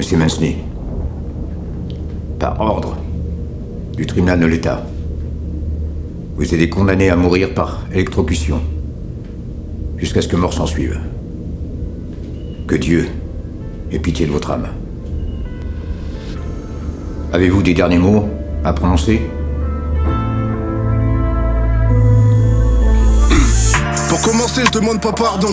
Monsieur Mansley, par ordre du tribunal de l'État, vous êtes condamné à mourir par électrocution, jusqu'à ce que mort s'en suive. Que Dieu ait pitié de votre âme. Avez-vous des derniers mots à prononcer ? Pour commencer, je demande pas pardon.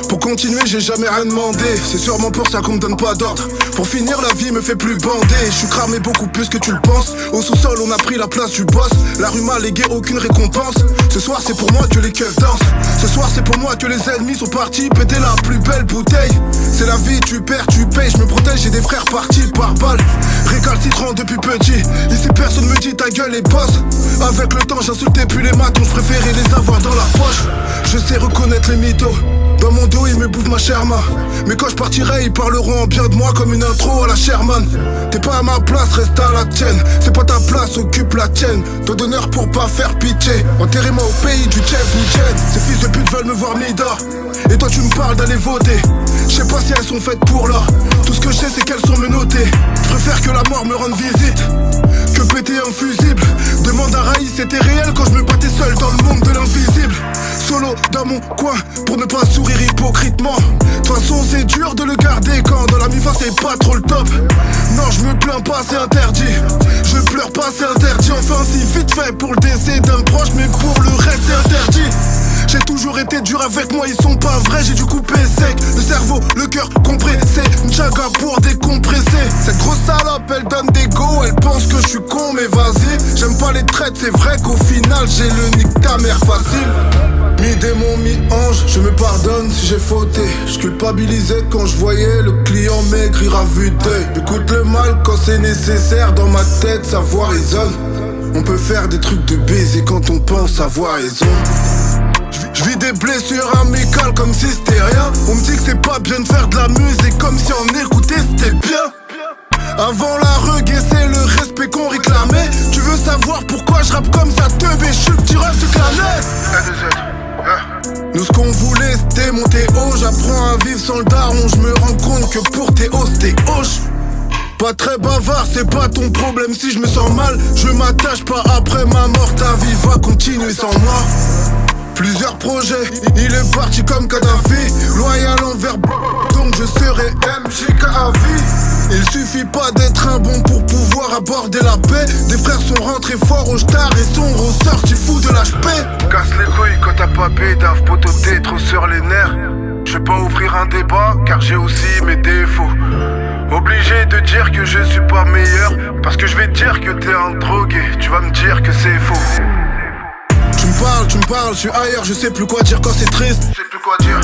Pour continuer, j'ai jamais rien demandé. C'est sûrement pour ça qu'on me donne pas d'ordre. Pour finir, la vie me fait plus bander. Je suis cramé beaucoup plus que tu le penses. Au sous-sol, on a pris la place du boss. La rue m'a légué aucune récompense. Ce soir, c'est pour moi que les keufs dansent. Ce soir, c'est pour moi que les ennemis sont partis péter la plus belle bouteille. C'est la vie, tu perds, tu payes. Je me protège, j'ai des frères partis par balle. Récalcitrant depuis petit. Ici, personne me dit ta gueule est boss. Avec le temps, j'insultais plus les matons. Je préférais les avoir dans la poche. Je sais reconnaître les mythos. Dans mon dos, ils me bouffent ma Sherma. Mais quand je partirai, ils parleront en bien de moi comme une intro à la Sherman. T'es pas à ma place, reste à la tienne. C'est pas ta place, occupe la tienne. Ton d'honneur pour pas faire pitié. Enterrez-moi au pays du Tchèque ou Jen. Ces fils de pute veulent me voir Mida. Et toi tu me parles d'aller voter. Je sais pas si elles sont faites pour l'or. Tout ce que je sais c'est qu'elles sont menottées. Je préfère que la mort me rende visite que péter un fusible. Demande à Raïs, c'était réel quand je me battais seul dans le monde de l'invisible. Solo dans mon coin pour ne pas sourire hypocritement. De toute façon c'est dur de le garder quand dans la mi-face c'est pas trop le top. Non je me plains pas c'est interdit. Je pleure pas c'est interdit. Enfin si vite fait pour le décès d'un proche. Mais pour le reste c'est interdit. J'ai toujours été dur avec moi, ils sont pas vrais, j'ai dû couper sec. Le cerveau, le cœur compressé, une chaga pour décompresser. Cette grosse salope, elle donne des go, elle pense que je suis con, mais vas-y. J'aime pas les traites, c'est vrai qu'au final, j'ai le nique ta mère facile. Mi-démon, mi-ange, je me pardonne si j'ai fauté. Je culpabilisais quand je voyais le client maigrir à vue d'œil. J'écoute le mal quand c'est nécessaire, dans ma tête, sa voix résonne. On peut faire des trucs de baiser quand on pense avoir raison. Je vis des blessures amicales comme si c'était rien. On me dit que c'est pas bien de faire de la musique comme si on écoutait c'était bien. Avant la reguet c'est le respect qu'on réclamait. Tu veux savoir pourquoi je rappe comme ça teubé? Je suis le tirage de Clanès. Nous ce qu'on voulait c'était monter haut. J'apprends à vivre sans le daron. Je me rends compte que pour tes hauts c'était hoche. Pas très bavard, c'est pas ton problème. Si je me sens mal, je m'attache pas après ma mort. Ta vie va continuer sans moi. Plusieurs projets, il est parti comme Kadhafi. Loyal envers donc je serai MJK à vie. Il suffit pas d'être un bon pour pouvoir aborder la paix. Des frères sont rentrés forts au star et sont ressortis fous de l'HP. Casse les couilles quand t'as pas pédave, poteau t'es trop sur les nerfs. Je vais pas ouvrir un débat car j'ai aussi mes défauts. Obligé de dire que je suis pas meilleur parce que je vais te dire que t'es un drogué. Tu vas me dire que c'est faux. Tu me parles, je suis ailleurs, je sais plus quoi dire quand c'est triste.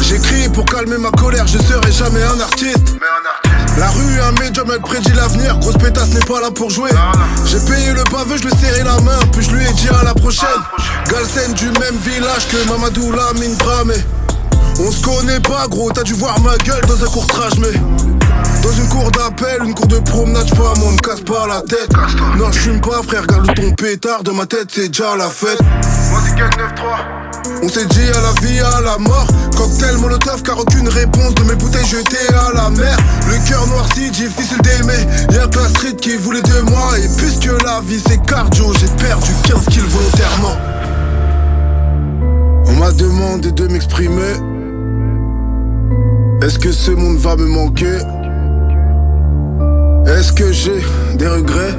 J'écris pour calmer ma colère, je serai jamais un artiste. La rue est un médium, elle prédit l'avenir. Grosse pétasse n'est pas là pour jouer. J'ai payé le pavé, je lui ai serré la main. Puis je lui ai dit à la prochaine. Galsen du même village que Mamadou Lamine Dramé. On se connaît pas gros, t'as dû voir ma gueule dans un court-trage. Mais dans une cour d'appel, une cour de promenade, j'peux moi me casse pas la tête. Non je fume pas frère, garde ton pétard. Dans ma tête c'est déjà la fête. Vas-y gang 9-3. On s'est dit à la vie, à la mort. Cocktail molotov car aucune réponse de mes bouteilles jetées à la mer. Le cœur noirci, difficile d'aimer. Y'a que la street qui voulait de moi. Et puisque la vie c'est cardio, j'ai perdu 15 kills volontairement. On m'a demandé de m'exprimer. Est-ce que ce monde va me manquer? Est-ce que j'ai des regrets?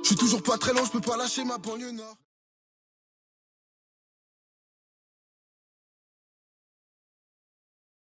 Je suis toujours pas très long, je peux pas lâcher ma banlieue nord.